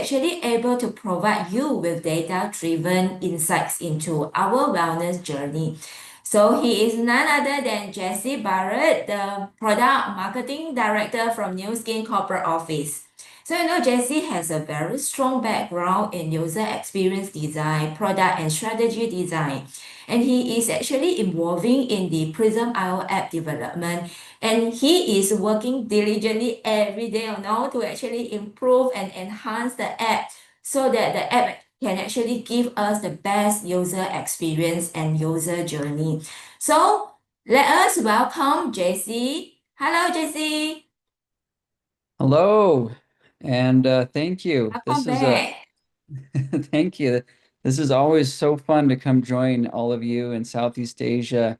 actually able to provide you with data-driven insights into our wellness journey. So he is none other than Jesse Barrett, the Product Marketing Director from New Skin Corporate Office. So Jesse has a very strong background in user experience design, product and strategy design. And he is actually involving in the Prism IO app development. And he is working diligently every day to actually improve and enhance the app so that the app can actually give us the best user experience and user journey. So let us welcome Jesse. Hello, Jesse. Hello, and thank you. Welcome back. Thank you. This is always so fun to come join all of you in Southeast Asia.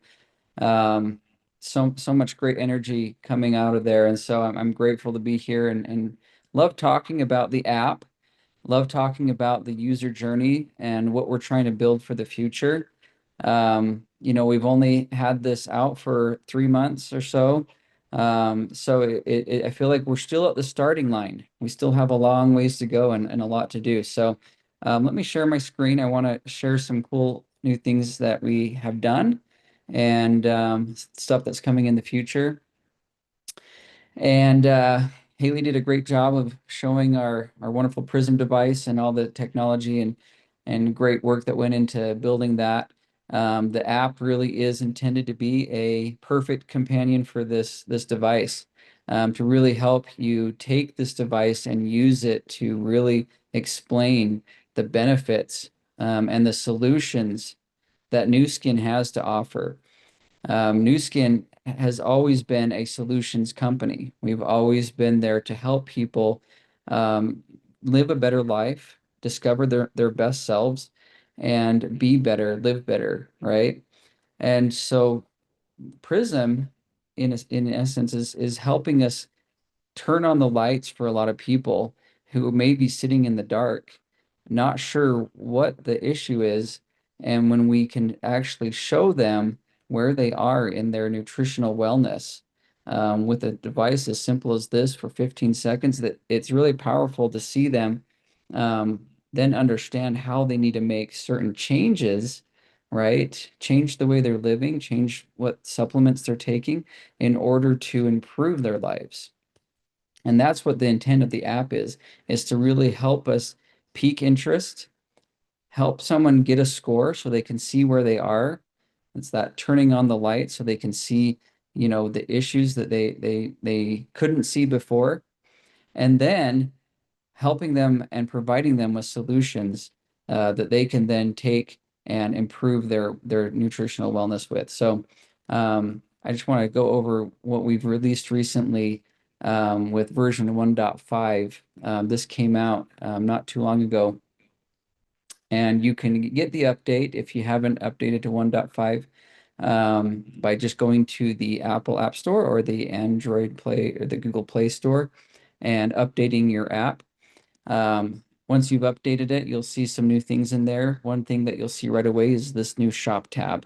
Um, so much great energy coming out of there, and so I'm grateful to be here and love talking about the app. Love talking about the user journey and what we're trying to build for the future. We've only had this out for 3 months or so. I feel like we're still at the starting line. We still have a long ways to go and a lot to do. So let me share my screen. I want to share some cool new things that we have done and stuff that's coming in the future. And Haley did a great job of showing our wonderful Prism device and all the technology and great work that went into building that. The app really is intended to be a perfect companion for this device, to really help you take this device and use it to really explain the benefits and the solutions that Nu Skin has to offer. Nu Skin has always been a solutions company. We've always been there to help people um, live a better life, discover their best selves, and be better, live better, right? And so Prism, in essence, is helping us turn on the lights for a lot of people who may be sitting in the dark, not sure what the issue is. And when we can actually show them where they are in their nutritional wellness, with a device as simple as this for 15 seconds, that it's really powerful to see them then understand how they need to make certain changes, right? Change the way they're living, change what supplements they're taking in order to improve their lives. And that's what the intent of the app is to really help us peak interest, help someone get a score so they can see where they are. It's that turning on the light so they can see, the issues that they couldn't see before, and then helping them and providing them with solutions that they can then take and improve their nutritional wellness with. So I just want to go over what we've released recently with version 1.5. This came out not too long ago, and you can get the update if you haven't updated to 1.5 by just going to the Apple App Store or the Android Play or the Google Play Store and updating your app. Once you've updated it, you'll see some new things in there. One thing that you'll see right away is this new shop tab,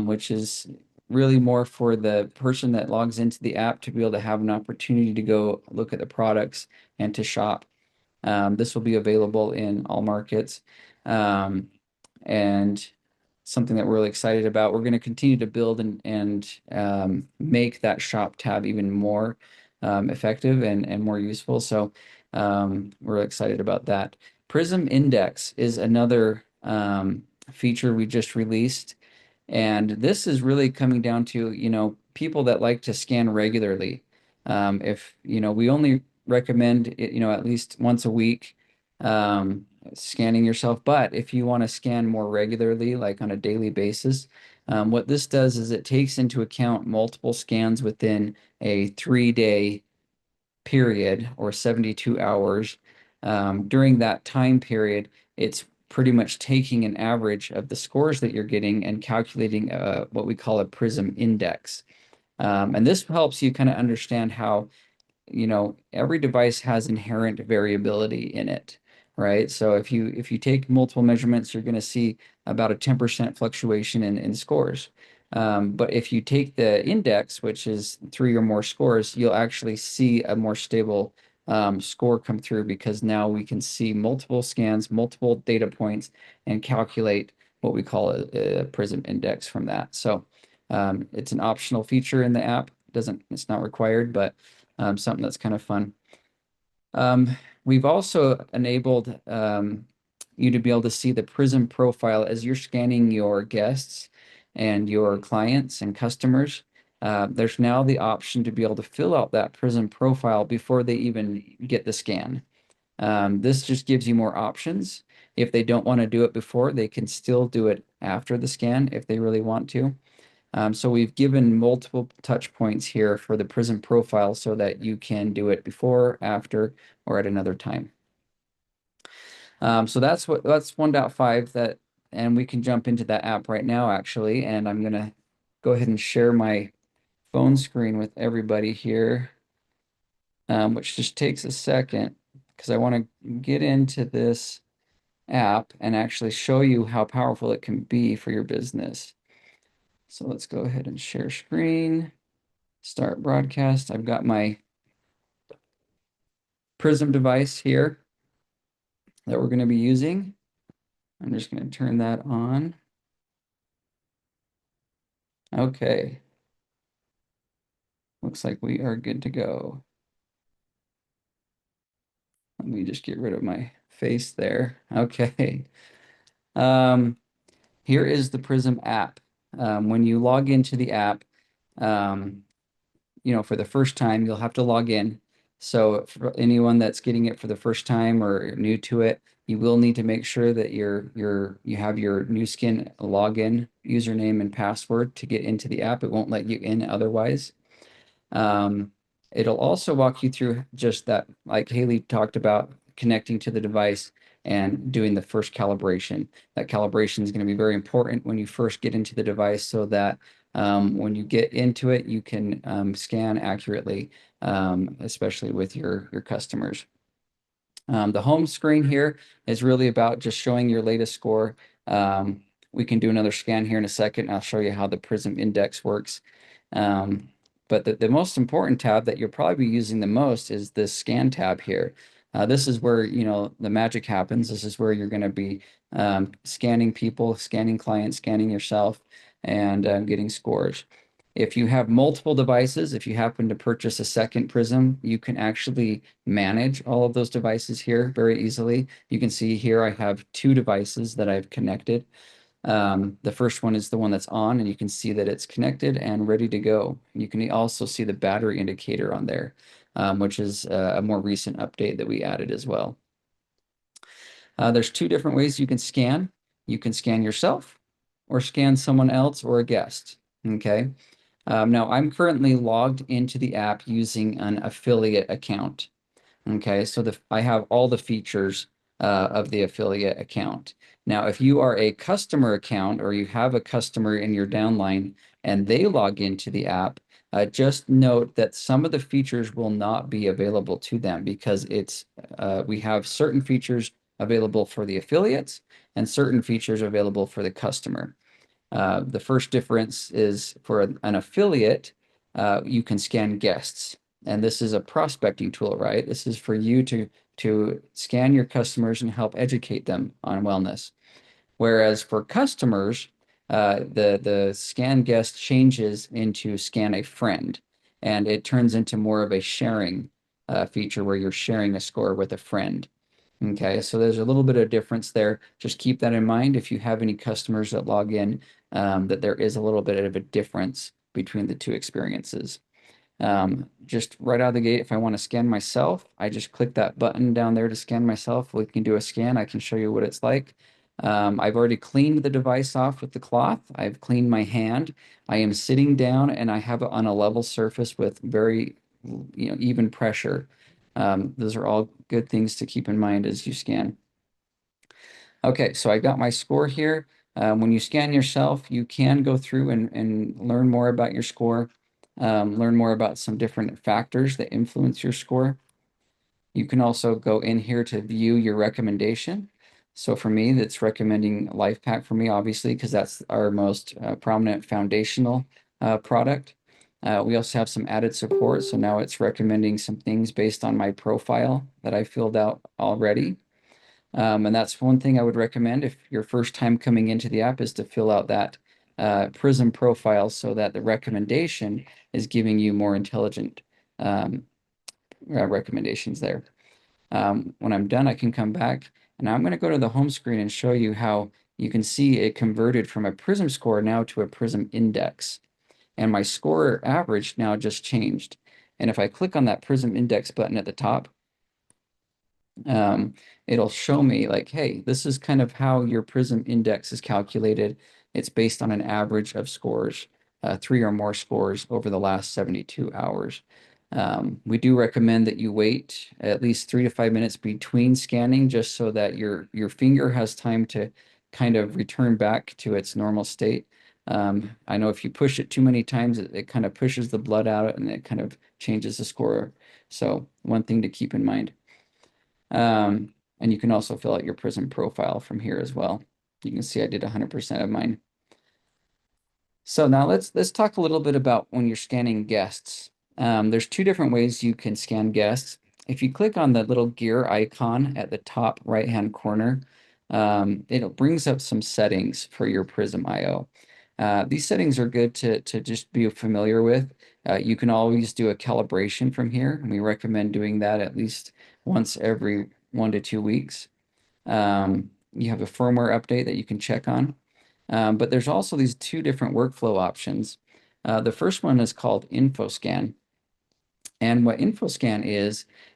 which is really more for the person that logs into the app to be able to have an opportunity to go look at the products and to shop. This will be available in all markets, and something that we're really excited about. We're going to continue to build and make that shop tab even more effective and more useful. So we're excited about that. Prism Index is another feature we just released. And this is really coming down to, people that like to scan regularly. If, we only recommend it, at least once a week, scanning yourself. But if you want to scan more regularly, like on a daily basis, what this does is it takes into account multiple scans within a 3-day period or 72 hours. During that time period, it's pretty much taking an average of the scores that you're getting and calculating what we call a Prism Index. And this helps you kind of understand how, every device has inherent variability in it, right? So if you take multiple measurements, you're going to see about a 10% fluctuation in scores. But if you take the index, which is 3 or more scores, you'll actually see a more stable score come through, because now we can see multiple scans, multiple data points, and calculate what we call a Prism Index from that. So it's an optional feature in the app. It's not required, but something that's kind of fun. We've also enabled you to be able to see the Prism profile as you're scanning your guests and your clients and customers. There's now the option to be able to fill out that Prism profile before they even get the scan. This just gives you more options. If they don't want to do it before, they can still do it after the scan if they really want to. So we've given multiple touch points here for the Prism profile so that you can do it before, after, or at another time. So that's 1.5 that, and we can jump into that app right now actually, and I'm gonna go ahead and share my phone screen with everybody here, which just takes a second because I want to get into this app and actually show you how powerful it can be for your business. So let's go ahead and share screen, start broadcast. I've got my Prism device here that we're going to be using. I'm just going to turn that on. Okay. Looks like we are good to go. Let me just get rid of my face there. Okay. Here is the Prism app. When you log into the app, for the first time, you'll have to log in. So for anyone that's getting it for the first time or new to it, you will need to make sure that you have your Nu Skin login username and password to get into the app. It won't let you in otherwise. It'll also walk you through just that, like Haley talked about, connecting to the device and doing the first calibration. That calibration is going to be very important when you first get into the device so that when you get into it, you can scan accurately, especially with your customers. The home screen here is really about just showing your latest score. We can do another scan here in a second. I'll show you how the Prism Index works. But the most important tab that you'll probably be using the most is this scan tab here. This is where the magic happens. This is where you're going to be scanning people, scanning clients, scanning yourself, and getting scores. If you have multiple devices, if you happen to purchase a second Prism, you can actually manage all of those devices here very easily. You can see here I have 2 devices that I've connected. The first one is the one that's on, and you can see that it's connected and ready to go. You can also see the battery indicator on there, which is a more recent update that we added as well. There's 2 different ways you can scan. You can scan yourself or scan someone else or a guest. Okay. Now I'm currently logged into the app using an affiliate account. Okay, so I have all the features of the affiliate account. Now, if you are a customer account or you have a customer in your downline and they log into the app, just note that some of the features will not be available to them because we have certain features available for the affiliates and certain features available for the customer. The first difference is for an affiliate, you can scan guests. And this is a prospecting tool, right? This is for you to scan your customers and help educate them on wellness. Whereas for customers, the scan guest changes into scan a friend, and it turns into more of a sharing feature where you're sharing a score with a friend. Okay, so there's a little bit of difference there. Just keep that in mind if you have any customers that log in, that there is a little bit of a difference between the 2 experiences. Just right out of the gate, if I want to scan myself, I just click that button down there to scan myself. We can do a scan. I can show you what it's like. I've already cleaned the device off with the cloth. I've cleaned my hand. I am sitting down and I have it on a level surface with very, even pressure. Those are all good things to keep in mind as you scan. Okay, so I got my score here. When you scan yourself, you can go through and learn more about your score, learn more about some different factors that influence your score. You can also go in here to view your recommendation. So for me, that's recommending LifePak for me, obviously, because that's our most prominent foundational product. We also have some added support. So now it's recommending some things based on my profile that I filled out already. And that's one thing I would recommend if your first time coming into the app is to fill out that Prism profile so that the recommendation is giving you more intelligent recommendations there. When I'm done, I can come back and I'm going to go to the home screen and show you how you can see it converted from a Prism score now to a Prism Index. And my score average now just changed. And if I click on that Prism Index button at the top, it'll show me like, hey, this is kind of how your Prism Index is calculated. It's based on an average of scores, 3 or more scores over the last 72 hours. We do recommend that you wait at least 3 to 5 minutes between scanning just so that your finger has time to kind of return back to its normal state. I know if you push it too many times, it kind of pushes the blood out and it kind of changes the score. So one thing to keep in mind. And you can also fill out your Prism profile from here as well. You can see I did 100% of mine. So now let's talk a little bit about when you're scanning guests. There's two different ways you can scan guests. If you click on the little gear icon at the top right-hand corner, it brings up some settings for your Prism IO. These settings are good to just be familiar with. You can always do a calibration from here, and we recommend doing that at least once every 1 to 2 weeks. You have a firmware update that you can check on. But there's also these two different workflow options. The first one is called InfoScan. And what InfoScan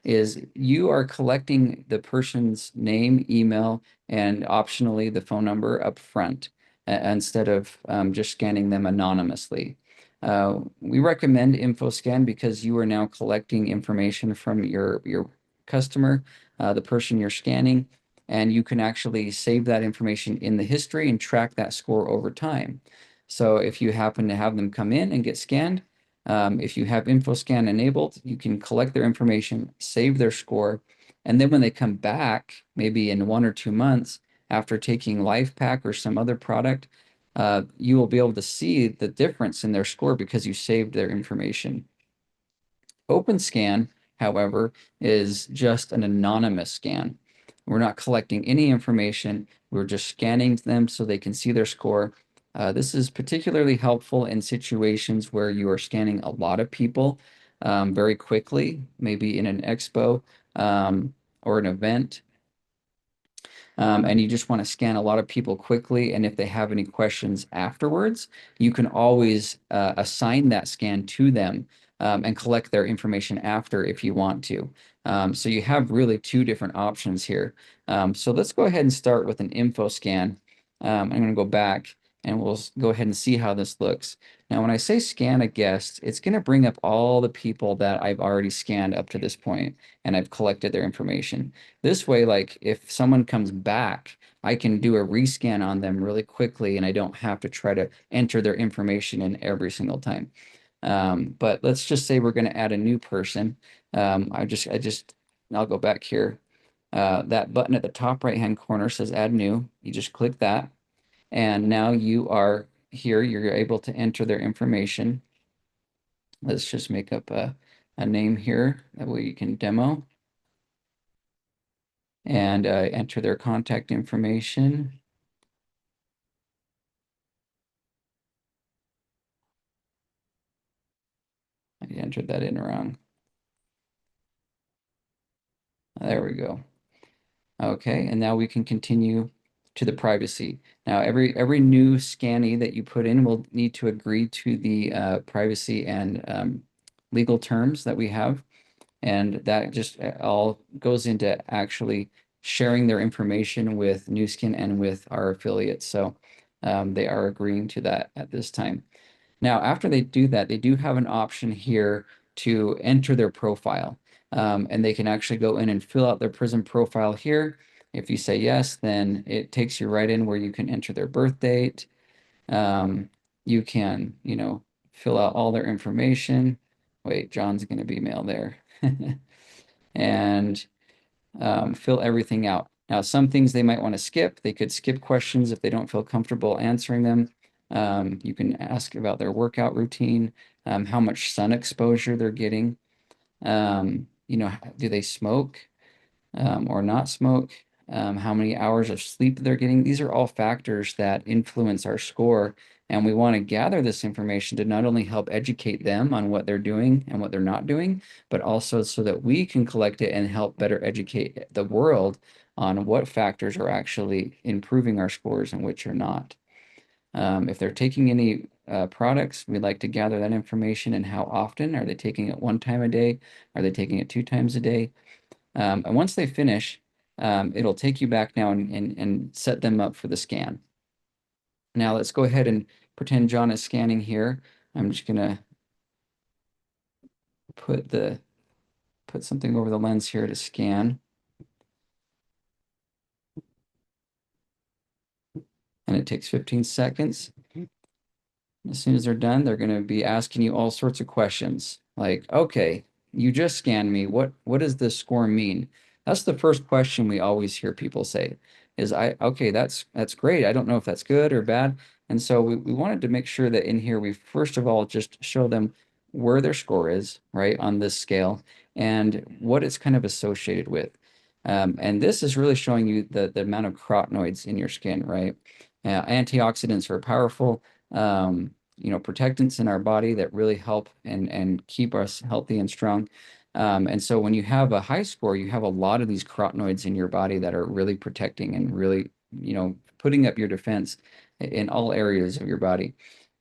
is you are collecting the person's name, email, and optionally the phone number up front instead of just scanning them anonymously. We recommend InfoScan because you are now collecting information from your customer, the person you're scanning, and you can actually save that information in the history and track that score over time. So if you happen to have them come in and get scanned, if you have InfoScan enabled, you can collect their information, save their score, and then when they come back, maybe in 1 or 2 months after taking LifePak or some other product, you will be able to see the difference in their score because you saved their information. OpenScan, however, is just an anonymous scan. We're not collecting any information. We're just scanning them so they can see their score. This is particularly helpful in situations where you are scanning a lot of people very quickly, maybe in an expo or an event. And you just want to scan a lot of people quickly. And if they have any questions afterwards, you can always assign that scan to them and collect their information after if you want to. So you have really two different options here. So let's go ahead and start with an info scan. I'm going to go back and we'll go ahead and see how this looks. Now, when I say scan a guest, it's going to bring up all the people that I've already scanned up to this point, and I've collected their information. This way, like if someone comes back, I can do a rescan on them really quickly and I don't have to try to enter their information in every single time. But let's just say we're going to add a new person. I'll go back here. That button at the top right-hand corner says add new. You just click that. And now you are here. You're able to enter their information. Let's just make up a name here. That way you can demo. And enter their contact information. I entered that in wrong. There we go. Okay, and now we can continue to the privacy. Now, every new scannee that you put in will need to agree to the privacy and legal terms that we have. And that just all goes into actually sharing their information with Nu Skin and with our affiliates. So they are agreeing to that at this time. Now, after they do that, they do have an option here to enter their profile. And they can actually go in and fill out their Prism profile here. If you say yes, then it takes you right in where you can enter their birth date. You can, fill out all their information. Wait, John's going to be male there. And fill everything out. Now, some things they might want to skip. They could skip questions if they don't feel comfortable answering them. You can ask about their workout routine, how much sun exposure they're getting. Do they smoke or not smoke? How many hours of sleep they're getting? These are all factors that influence our score. And we want to gather this information to not only help educate them on what they're doing and what they're not doing, but also so that we can collect it and help better educate the world on what factors are actually improving our scores and which are not. If they're taking any products, we'd like to gather that information and how often. Are they taking it 1 time a day? Are they taking it 2 times a day? And once they finish, it'll take you back now and set them up for the scan. Now let's go ahead and pretend John is scanning here. I'm just gonna put something over the lens here to scan. And it takes 15 seconds. As soon as they're done, they're going to be asking you all sorts of questions like, okay, you just scanned me. What does this score mean? That's the first question we always hear people say is okay, that's great. I don't know if that's good or bad. And so we wanted to make sure that in here we first of all just show them where their score is, right, on this scale and what it's kind of associated with. And this is really showing you the amount of carotenoids in your skin, right? Antioxidants are powerful. Protectants in our body that really help and keep us healthy and strong. And so when you have a high score, you have a lot of these carotenoids in your body that are really protecting and really, putting up your defense in all areas of your body.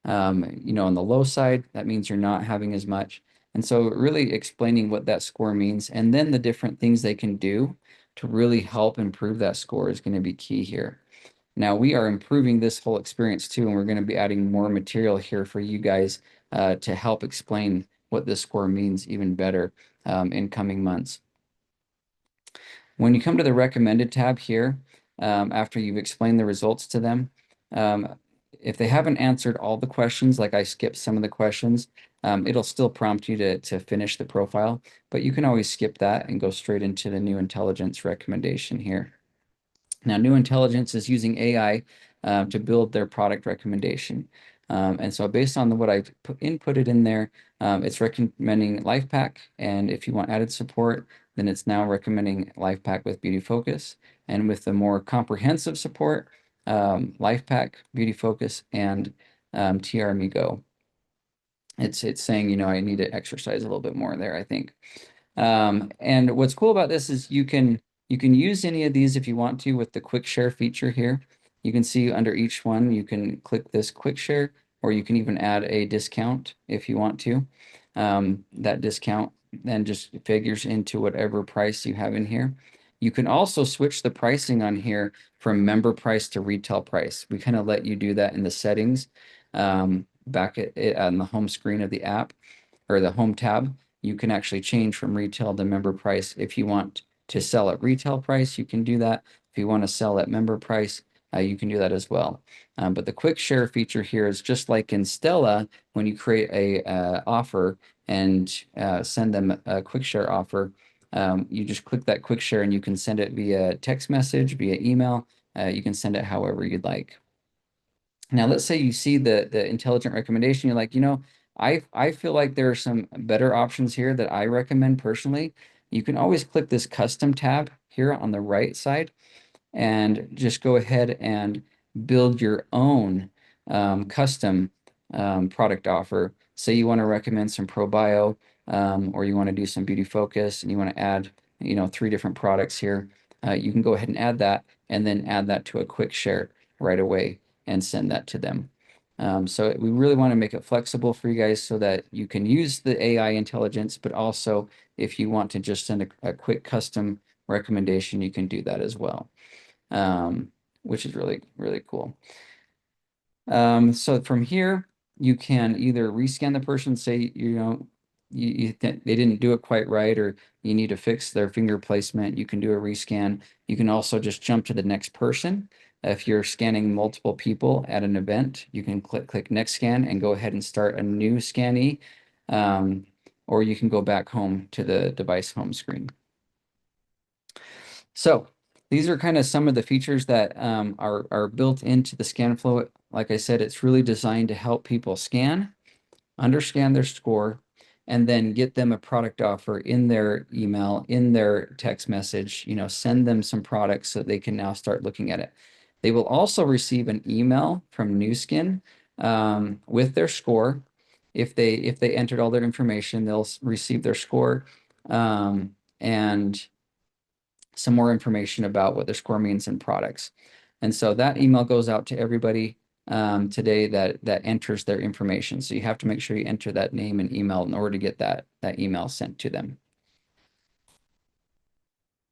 On the low side, that means you're not having as much. And so really explaining what that score means and then the different things they can do to really help improve that score is going to be key here. Now we are improving this whole experience too, and we're going to be adding more material here for you guys to help explain what this score means even better in coming months. When you come to the recommended tab here, after you've explained the results to them, if they haven't answered all the questions, like I skipped some of the questions, it'll still prompt you to finish the profile, but you can always skip that and go straight into the new intelligence recommendation here. Now, New Intelligence is using AI to build their product recommendation. And so based on what I've inputted in there, it's recommending LifePak. And if you want added support, then it's now recommending LifePak with Beauty Focus. And with the more comprehensive support, LifePak, Beauty Focus, and TRMe Go. It's saying, I need to exercise a little bit more there, I think. And what's cool about this is you can use any of these if you want to with the quick share feature here. You can see under each one, you can click this quick share, or you can even add a discount if you want to. That discount then just figures into whatever price you have in here. You can also switch the pricing on here from member price to retail price. We kind of let you do that in the settings back on the home screen of the app or the home tab. You can actually change from retail to member price. If you want to sell at retail price, you can do that. If you want to sell at member price, you can do that as well. But the quick share feature here is just like in Stella, when you create a offer and send them a quick share offer, you just click that quick share and you can send it via text message, via email. You can send it however you'd like. Now, let's say you see the intelligent recommendation, you're like, I feel like there are some better options here that I recommend personally. You can always click this custom tab here on the right side and just go ahead and build your own custom product offer. Say you want to recommend some ProBio or you want to do some Beauty Focus and you want to add, 3 different products here. You can go ahead and add that and then add that to a quick share right away and send that to them. So we really want to make it flexible for you guys so that you can use the AI intelligence, but also if you want to just send a quick custom recommendation, you can do that as well, which is really, really cool. So from here, you can either rescan the person, say, they didn't do it quite right, or you need to fix their finger placement. You can do a rescan. You can also just jump to the next person. If you're scanning multiple people at an event, you can click next scan and go ahead and start a new scannee. Or you can go back home to the device home screen. So these are kind of some of the features that are built into the ScanFlow like I said, it's really designed to help people scan, understand their score, and then get them a product offer in their email, in their text message, send them some products so they can now start looking at it. They will also receive an email from Nu Skin with their score. If they entered all their information, they'll receive their score and some more information about what their score means in products. And so that email goes out to everybody today that enters their information. So you have to make sure you enter that name and email in order to get that email sent to them.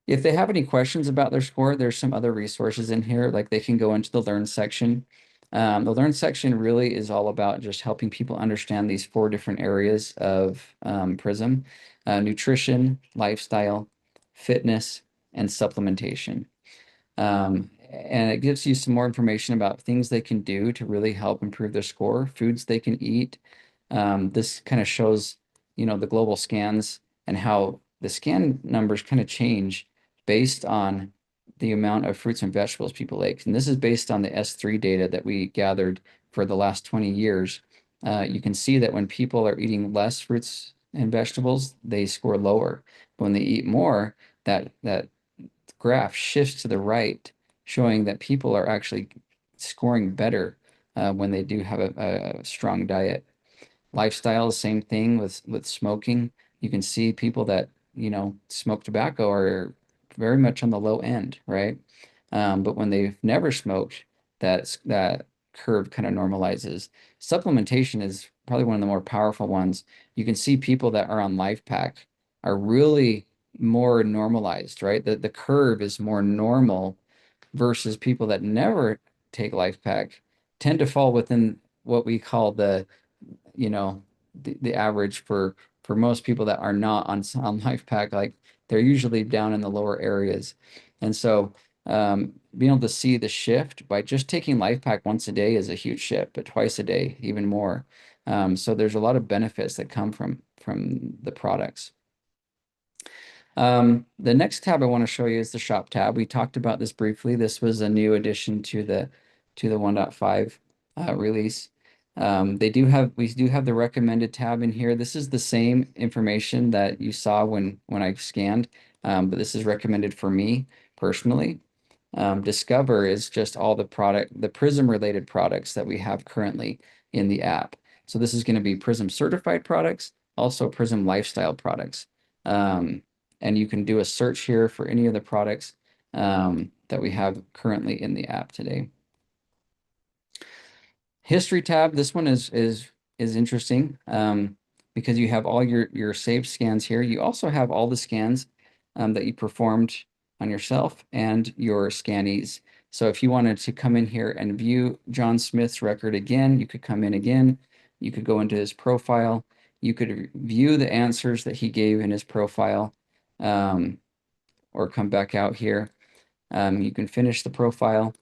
If they have any questions about their score, there's some other resources in here, like they can go into the Learn section. The Learn section really is all about just helping people understand these 4 different areas of Prism: nutrition, lifestyle, fitness, and supplementation. And it gives you some more information about things they can do to really help improve their score, foods they can eat. This kind of shows, the global scans and how the scan numbers kind of change based on the amount of fruits and vegetables people eat. And this is based on the S3 data that we gathered for the last 20 years. You can see that when people are eating less fruits and vegetables, they score lower. But when they eat more, that graph shifts to the right, showing that people are actually scoring better when they do have a strong diet. Lifestyle, same thing with smoking. You can see people that, smoke tobacco are very much on the low end, right? But when they've never smoked, that curve kind of normalizes. Supplementation is probably one of the more powerful ones. You can see people that are on LifePak are really more normalized, right? The curve is more normal versus people that never take LifePak tend to fall within what we call the average for most people that are not on LifePak. Like they're usually down in the lower areas. And so being able to see the shift by just taking LifePak once a day is a huge shift, but twice a day, even more. So there's a lot of benefits that come from the products. The next tab I want to show you is the shop tab. We talked about this briefly. This was a new addition to the 1.5 release. We do have the recommended tab in here. This is the same information that you saw when I scanned, but this is recommended for me personally. Discover is just all the Prism related products that we have currently in the app. So this is going to be Prism certified products, also Prism lifestyle products. And you can do a search here for any of the products that we have currently in the app today. History tab, this one is interesting because you have all your saved scans here. You also have all the scans that you performed on yourself and your scannees. So if you wanted to come in here and view John Smith's record again, you could come in again. You could go into his profile. You could view the answers that he gave in his profile or come back out here. You can finish the profile.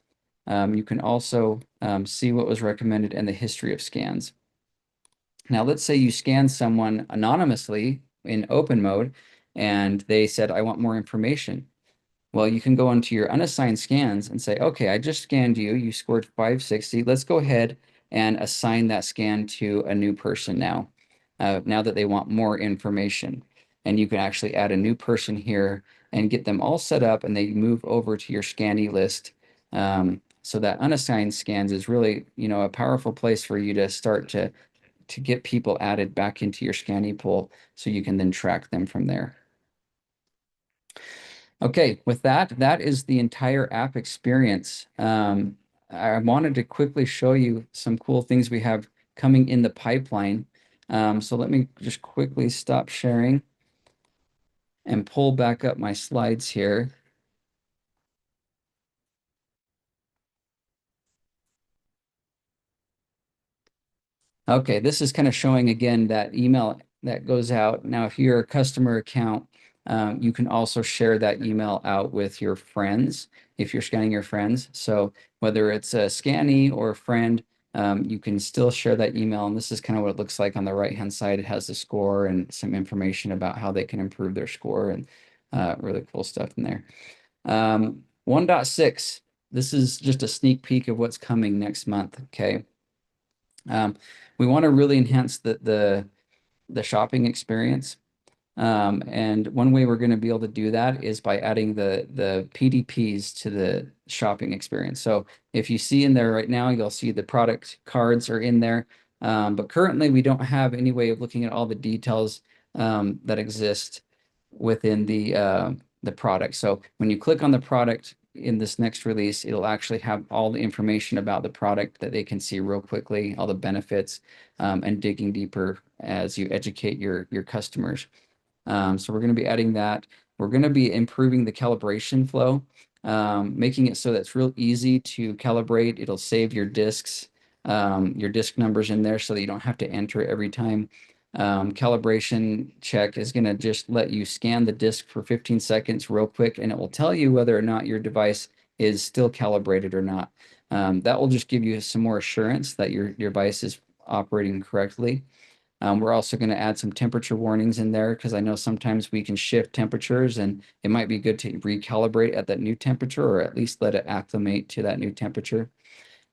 You can also see what was recommended and the history of scans. Now, let's say you scan someone anonymously in open mode and they said, I want more information. Well, you can go into your unassigned scans and say, okay, I just scanned you. You scored 560. Let's go ahead and assign that scan to a new person now, now that they want more information. And you can actually add a new person here and get them all set up and they move over to your scannee list. So that unassigned scans is really, a powerful place for you to start to get people added back into your scannee pool so you can then track them from there. Okay, with that is the entire app experience. I wanted to quickly show you some cool things we have coming in the pipeline. So let me just quickly stop sharing and pull back up my slides here. Okay, this is kind of showing again that email that goes out. Now, if you're a customer account, you can also share that email out with your friends if you're scanning your friends. So whether it's a scannee or a friend, you can still share that email. And this is kind of what it looks like on the right-hand side. It has the score and some information about how they can improve their score and really cool stuff in there. 1.6, this is just a sneak peek of what's coming next month. Okay. We want to really enhance the shopping experience. And one way we're going to be able to do that is by adding the PDPs to the shopping experience. So if you see in there right now, you'll see the product cards are in there. But currently we don't have any way of looking at all the details that exist within the product. So when you click on the product in this next release, it'll actually have all the information about the product that they can see real quickly, all the benefits, and digging deeper as you educate your customers. So we're going to be adding that. We're going to be improving the calibration flow, making it so that it's real easy to calibrate. It'll save your discs, your disc numbers in there so that you don't have to enter it every time. Calibration check is going to just let you scan the disc for 15 seconds real quick, and it will tell you whether or not your device is still calibrated or not. That will just give you some more assurance that your device is operating correctly. We're also going to add some temperature warnings in there because I know sometimes we can shift temperatures and it might be good to recalibrate at that new temperature or at least let it acclimate to that new temperature.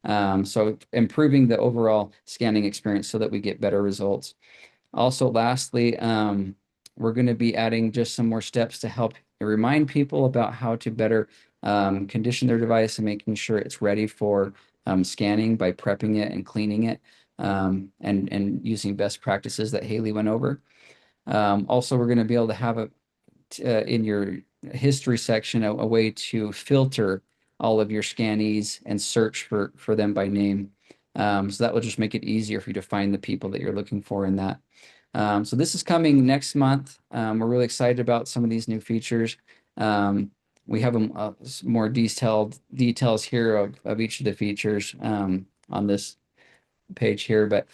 So improving the overall scanning experience so that we get better results. Also, lastly, we're going to be adding just some more steps to help remind people about how to better condition their device and making sure it's ready for scanning by prepping it and cleaning it. And using best practices that Haley went over. Also, we're going to be able to have in your history section a way to filter all of your scannees and search for them by name. So that will just make it easier for you to find the people that you're looking for in that. So this is coming next month. We're really excited about some of these new features. We have more details here of each of the features on this page here, but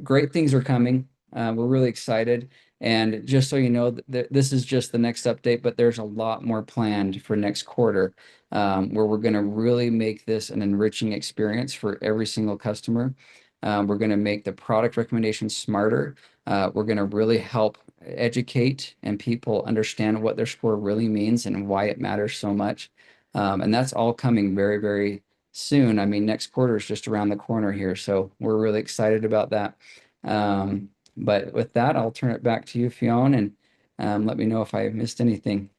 great things are coming. We're really excited. And just so you know, this is just the next update, but there's a lot more planned for next quarter, where we're going to really make this an enriching experience for every single customer. We're going to make the product recommendations smarter. We're going to really help educate and people understand what their score really means and why it matters so much. And that's all coming very, very soon. I mean, next quarter is just around the corner here, so we're really excited about that. But with that, I'll turn it back to you, Fionn, and let me know if I missed anything.